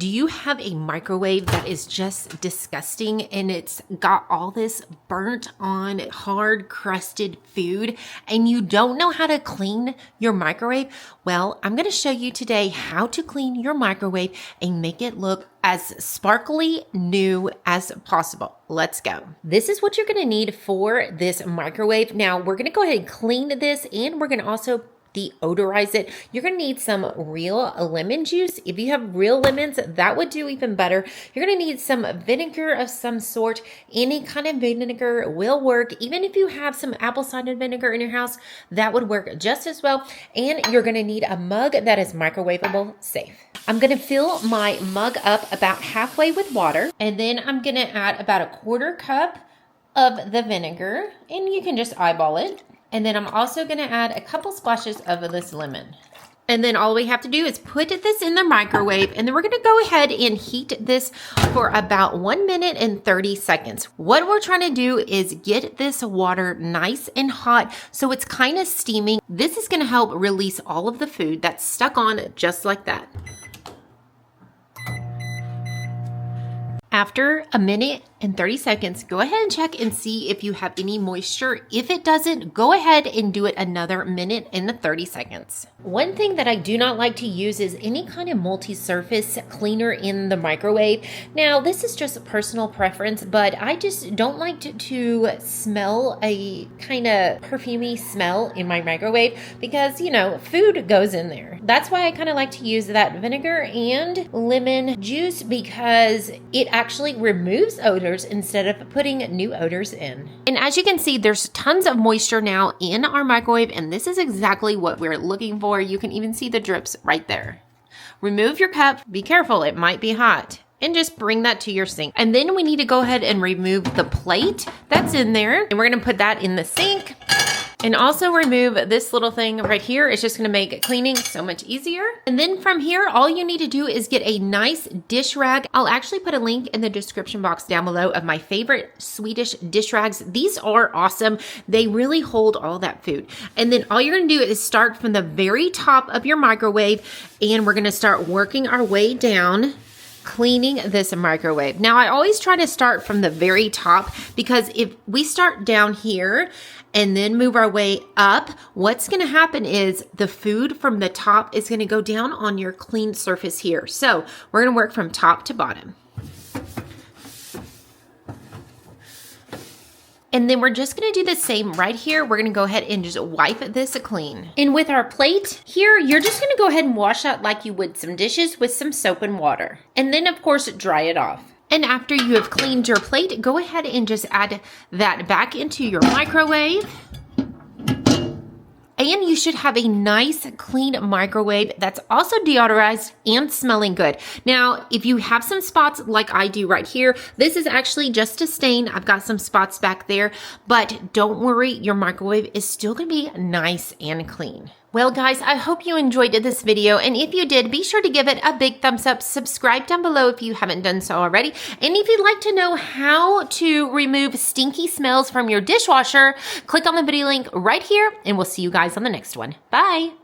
Do you have a microwave that is just disgusting and it's got all this burnt on hard crusted food and you don't know how to clean your microwave? Well, I'm going to show you today how to clean your microwave and make it look as sparkly new as possible. Let's go. This is what you're going to need for this microwave. Now we're going to go ahead and clean this and we're going to also deodorize it. You're going to need some real lemon juice. If you have real lemons, that would do even better. You're going to need some vinegar of some sort. Any kind of vinegar will work. Even if you have some apple cider vinegar in your house, that would work just as well. And you're going to need a mug that is microwavable safe. I'm going to fill my mug up about halfway with water, and then I'm going to add about a 1/4 cup of the vinegar, and you can just eyeball it. And then I'm also going to add a couple splashes of this lemon. And then all we have to do is put this in the microwave, and then we're going to go ahead and heat this for about 1 minute and 30 seconds. What we're trying to do is get this water nice and hot so it's kind of steaming. This is going to help release all of the food that's stuck on just like that. After 1 minute and 30 seconds, go ahead and check and see if you have any moisture. If it doesn't, go ahead and do it another 1 minute and 30 seconds. One thing that I do not like to use is any kind of multi-surface cleaner in the microwave. Now, this is just a personal preference, but I just don't like to smell a kind of perfumey smell in my microwave because, you know, food goes in there. That's why I kind of like to use that vinegar and lemon juice because it actually removes odors instead of putting new odors in. And as you can see, there's tons of moisture now in our microwave, and this is exactly what we're looking for. You can even see the drips right there. Remove your cup. Be careful, it might be hot. And just bring that to your sink. And then we need to go ahead and remove the plate that's in there. And we're gonna put that in the sink. And also remove this little thing right here. It's just gonna make cleaning so much easier. And then from here, all you need to do is get a nice dish rag. I'll actually put a link in the description box down below of my favorite Swedish dish rags. These are awesome. They really hold all that food. And then all you're gonna do is start from the very top of your microwave, and we're gonna start working our way down, cleaning this microwave. Now, I always try to start from the very top because if we start down here and then move our way up, what's going to happen is the food from the top is going to go down on your clean surface here. So we're going to work from top to bottom. And then we're just gonna do the same right here. We're gonna go ahead and just wipe this clean. And with our plate here, you're just gonna go ahead and wash out like you would some dishes with some soap and water. And then of course, dry it off. And after you have cleaned your plate, go ahead and just add that back into your microwave. And you should have a nice, clean microwave that's also deodorized and smelling good. Now, if you have some spots like I do right here, this is actually just a stain. I've got some spots back there, but don't worry, your microwave is still gonna be nice and clean. Well, guys, I hope you enjoyed this video, and if you did, be sure to give it a big thumbs up. Subscribe down below if you haven't done so already. And if you'd like to know how to remove stinky smells from your dishwasher, click on the video link right here, and we'll see you guys on the next one. Bye!